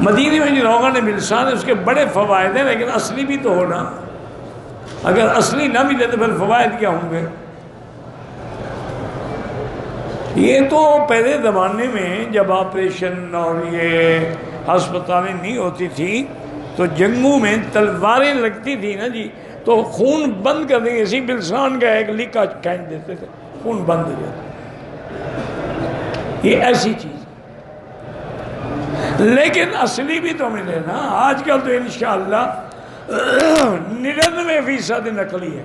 مدینے میں جو روغن بلسان ہے اس کے بڑے فوائد ہیں، لیکن اصلی بھی تو ہونا، اگر اصلی نہ ملے تو پھر فوائد کیا ہوں گے؟ یہ تو پہلے زمانے میں جب آپریشن اور یہ ہسپتالیں نہیں ہوتی تھی تو جنگوں میں تلواریں لگتی تھی نا جی، تو خون بند کر دیں، اسی بلسان کا ایک لیکا کھینچ دیتے تھے، خون بند ہو جاتا۔ یہ ایسی چیز، لیکن اصلی بھی تو ملے نا۔ آج کل تو انشاءاللہ 99% نقلی ہے۔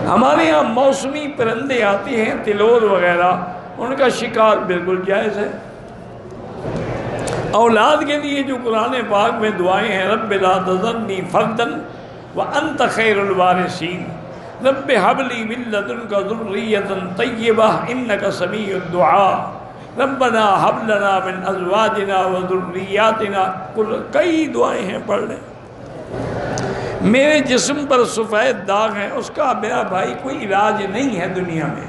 ہمارے یہاں موسمی پرندے آتے ہیں، تلور وغیرہ، ان کا شکار بالکل جائز ہے۔ اولاد کے لیے جو قرآن پاک میں دعائیں ہیں، رب لا تذرنی فردا وانت خیر الوارثین، رب ہب لی من لدنک ذریۃ طیبہ انک سمیع الدعاء، ربنا ہب لنا من ازواجنا وذریاتنا، کئی دعائیں ہیں، پڑھ لیں۔ میرے جسم پر سفید داغ ہیں، اس کا میرا بھائی کوئی علاج نہیں ہے دنیا میں۔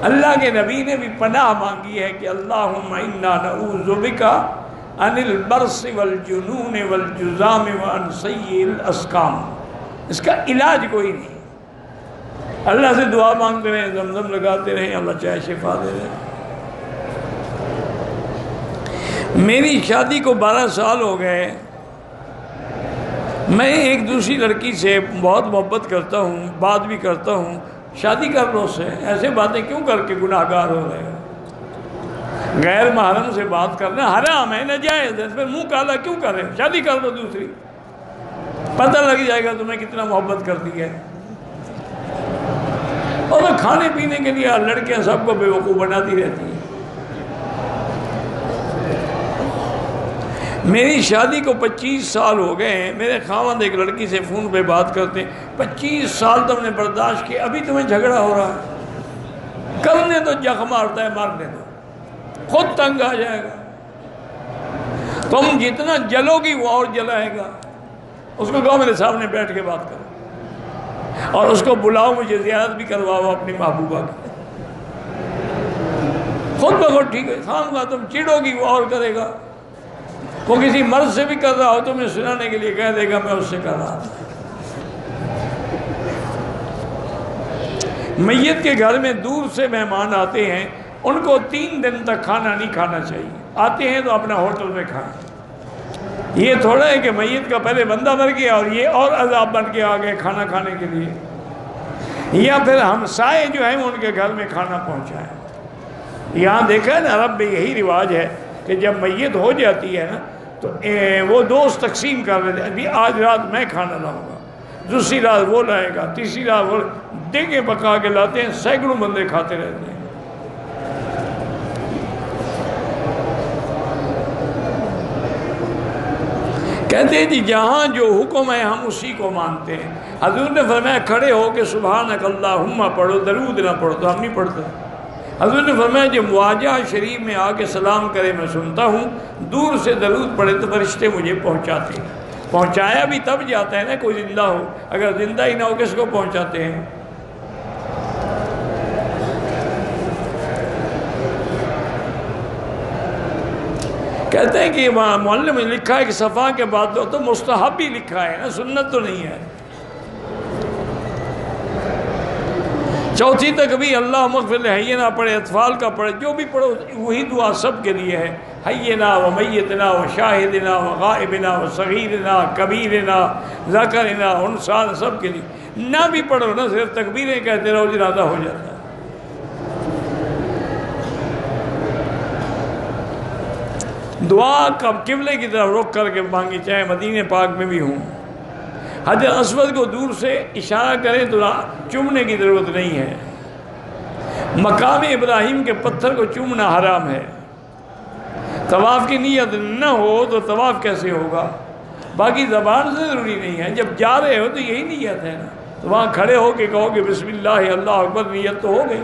اللہ کے نبی نے بھی پناہ مانگی ہے کہ اللہم انا نعوذ بک عن البرص والجنون والجذام وعن سیء الاسقام۔ اس کا علاج کوئی نہیں، اللہ سے دعا مانگتے رہیں، زمزم لگاتے رہیں، اللہ چاہے شفا دے دے۔ میری شادی کو 12 سال ہو گئے، میں ایک دوسری لڑکی سے بہت محبت کرتا ہوں، بات بھی کرتا ہوں، شادی کر لو اس سے، ایسے باتیں کیوں کر کے گناہ گار ہو رہے ہو؟ غیر محرم سے بات کرنا حرام ہے، ناجائز ہے، پھر منہ کالا کیوں کر رہے؟ شادی کر لو دوسری، پتہ لگ جائے گا تمہیں کتنا محبت کرتی ہے۔ اور کھانے پینے کے لیے لڑکیاں سب کو بیوقوف بناتی رہتی ہیں۔ میری شادی کو 25 سال ہو گئے ہیں، میرے خاوند ایک لڑکی سے فون پہ بات کرتے ہیں، 25 سال تم نے برداشت کیا، ابھی تمہیں جھگڑا ہو رہا ہے؟ کرنے تو جخ مارتا ہے، مارنے دو، خود تنگ آ جائے گا۔ تم جتنا جلو گی وہ اور جلائے گا۔ اس کو کہو میرے سامنے بیٹھ کے بات کرو، اور اس کو بلاؤ، مجھے زیارت بھی کرواؤ اپنی محبوبہ کی۔ خود بخود ٹھیک ہے، خام خواہ تم چڑو گی وہ اور کرے گا۔ وہ کسی مرد سے بھی کر رہا ہو تمہیں سنانے کے لیے کہہ دے گا میں اس سے کر رہا تھا۔ میت کے گھر میں دور سے مہمان آتے ہیں، ان کو 3 دن تک کھانا نہیں کھانا چاہیے۔ آتے ہیں تو اپنا ہوٹل میں کھائیں۔ یہ تھوڑا ہے کہ میت کا پہلے بندہ مر گیا اور یہ اور عذاب بن کے آ گئے کھانا کھانے کے لیے، یا پھر ہمسائے جو ہیں ان کے گھر میں کھانا پہنچائیں۔ یہاں دیکھا ہے نا، عرب میں یہی رواج ہے کہ جب میت ہو جاتی ہے نا تو وہ دوست تقسیم کر رہے تھے، ابھی آج رات میں کھانا لاؤں گا، دوسری رات وہ لائے گا، تیسری رات وہ، دیگیں پکا کے لاتے ہیں، سینکڑوں بندے کھاتے رہتے ہیں۔ کہتے ہیں جی جہاں جو حکم ہے ہم اسی کو مانتے ہیں۔ حضور نے فرمایا کھڑے ہو کے سبحانک اللہم پڑھو، درود نہ پڑھو، تو ہم نہیں پڑھتے۔ حضور نے فرمایا جو مواجہ شریف میں آ کے سلام کرے میں سنتا ہوں، دور سے درود پڑھے تو فرشتے مجھے پہنچاتے ہیں۔ پہنچایا بھی تب جاتا ہے نا کوئی زندہ ہو، اگر زندہ ہی نہ ہو کس کو پہنچاتے ہیں؟ کہتے ہیں کہ معلم میں لکھا ہے کہ صفا کے بعد تو مستحب ہی لکھا ہے نا، سنت تو نہیں ہے۔ چوتھی تکبیر اللہ مغفر لحینا پڑھے، اطفال کا پڑھے، جو بھی پڑھو وہی دعا سب کے لیے ہے، حینا و میتنا و شاہدنا و غائبنا و صغیرنا کبیرنا ذکرنا انسا، سب کے لیے۔ نہ بھی پڑھو نا، صرف تکبیریں کہتے رہو، ارادہ ہو جاتا ہے۔ دعا کب قبلے کی طرف رخ کر کے مانگی، چاہے مدینہ پاک میں بھی ہوں۔ حجر اسود کو دور سے اشارہ کریں تو چومنے کی ضرورت نہیں ہے۔ مقام ابراہیم کے پتھر کو چومنا حرام ہے۔ طواف کی نیت نہ ہو تو طواف کیسے ہوگا؟ باقی زبان سے ضروری نہیں ہے، جب جا رہے ہو تو یہی نیت ہے نا، تو وہاں کھڑے ہو کے کہو کہ بسم اللہ اللہ اکبر، نیت تو ہو گئی۔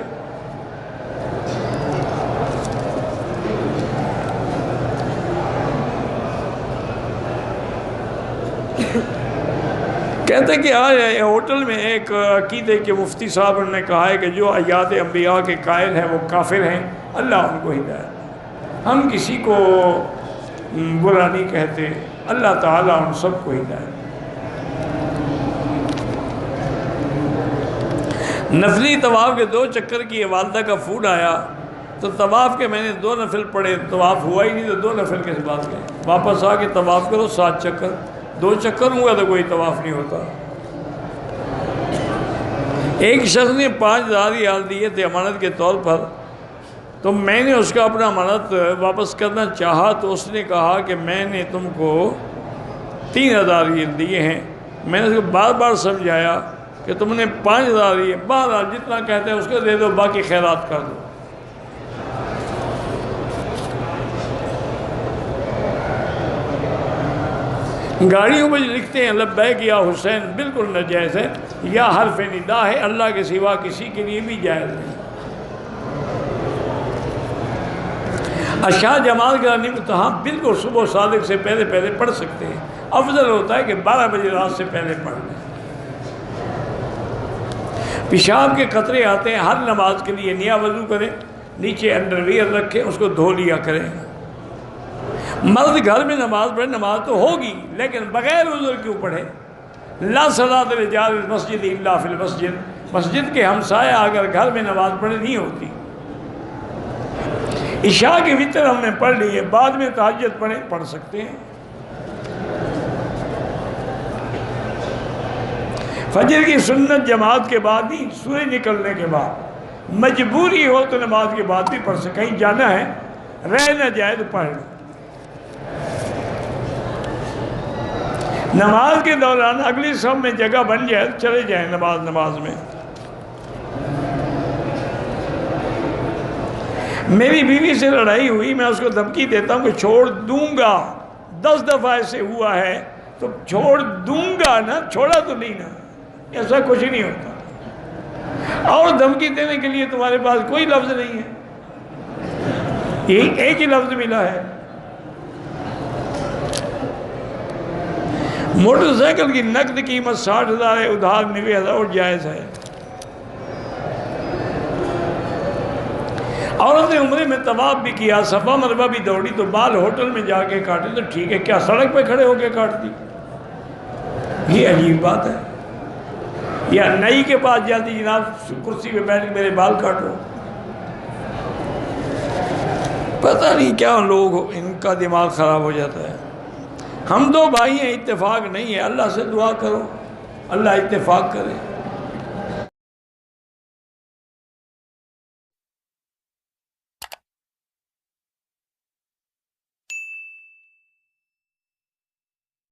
کہتے کہ آج ہوٹل میں ایک عقیدے کے مفتی صاحب نے کہا ہے کہ جو حیات انبیاء کے قائل ہیں وہ کافر ہیں، اللہ ان کو ہدایت۔ ہم کسی کو برا نہیں کہتے، اللہ تعالیٰ ان سب کو ہدایت۔ نفلی طواف کے 2 چکر کی والدہ کا فون آیا تو طواف کے میں نے 2 نفل پڑھے، طواف ہوا ہی نہیں تو 2 نفل کس بات کے؟ واپس آ کے طواف کرو 7 چکر، 2 چکر ہوا تو کوئی طواف نہیں ہوتا۔ ایک شخص نے 5,000 ریال دیے تھے امانت کے طور پر، تو میں نے اس کا اپنا امانت واپس کرنا چاہا تو اس نے کہا کہ میں نے تم کو 3,000 ریال دیے ہیں۔ میں نے اس کو بار بار سمجھایا کہ تم نے 5,000 دیے، بہرحال جتنا کہتے ہیں اس کو دے دو، باقی خیرات کر دو۔ گاڑیوں میں لکھتے ہیں لبیک یا حسین، بالکل ناجائز ہے، یا حرف ندا ہے، اللہ کے سوا کسی کے لیے بھی جائز نہیں۔ عشاء جماعت کا امتحان بالکل صبح صادق سے پہلے پہلے پڑھ سکتے ہیں، افضل ہوتا ہے کہ 12 بجے رات سے پہلے پڑھ لیں۔ پیشاب کے قطرے آتے ہیں، ہر نماز کے لیے نیا وضو کریں، نیچے انڈر ویئر رکھیں، اس کو دھو لیا کریں۔ مرد گھر میں نماز پڑھے، نماز تو ہوگی لیکن بغیر عذر کیوں پڑھے؟ لا صلاۃ لجار المسجد الا فی المسجد، مسجد کے ہمسایہ اگر گھر میں نماز پڑھے نہیں ہوتی۔ عشاء کی وتر ہم نے پڑھ لی ہے، بعد میں تہجد پڑھ سکتے ہیں۔ فجر کی سنت جماعت کے بعد نہیں، سورج نکلنے کے بعد، مجبوری ہو تو نماز کے بعد بھی پڑھ سکیں، کہیں جانا ہے رہ نہ جائے تو پڑھ لیں۔ نماز کے دوران اگلی صف میں جگہ بن جائے تو چلے جائیں نماز میں۔ میری بیوی سے لڑائی ہوئی، میں اس کو دھمکی دیتا ہوں کہ چھوڑ دوں گا، 10 دفعہ ایسے ہوا ہے تو چھوڑ دوں گا نا، چھوڑا تو نہیں نا، ایسا کچھ نہیں ہوتا۔ اور دھمکی دینے کے لیے تمہارے پاس کوئی لفظ نہیں ہے، یہی ایک ہی لفظ ملا ہے۔ موٹر سائیکل کی نقد قیمت 60,000 ہے، ادھار 90,000 اور جائز ہے۔ عورت نے عمرے میں طواف بھی کیا، صفا مروہ بھی دوڑی، تو بال ہوٹل میں جا کے کاٹے تو ٹھیک ہے، کیا سڑک پہ کھڑے ہو کے کاٹ دی؟ یہ عجیب بات ہے۔ یا نئی کے پاس جاتی، جناب کرسی پہ بیٹھ کے میرے بال کاٹو۔ پتہ نہیں کیا لوگ، ان کا دماغ خراب ہو جاتا ہے۔ ہم 2 بھائی ہیں، اتفاق نہیں ہے، اللہ سے دعا کرو اللہ اتفاق کرے۔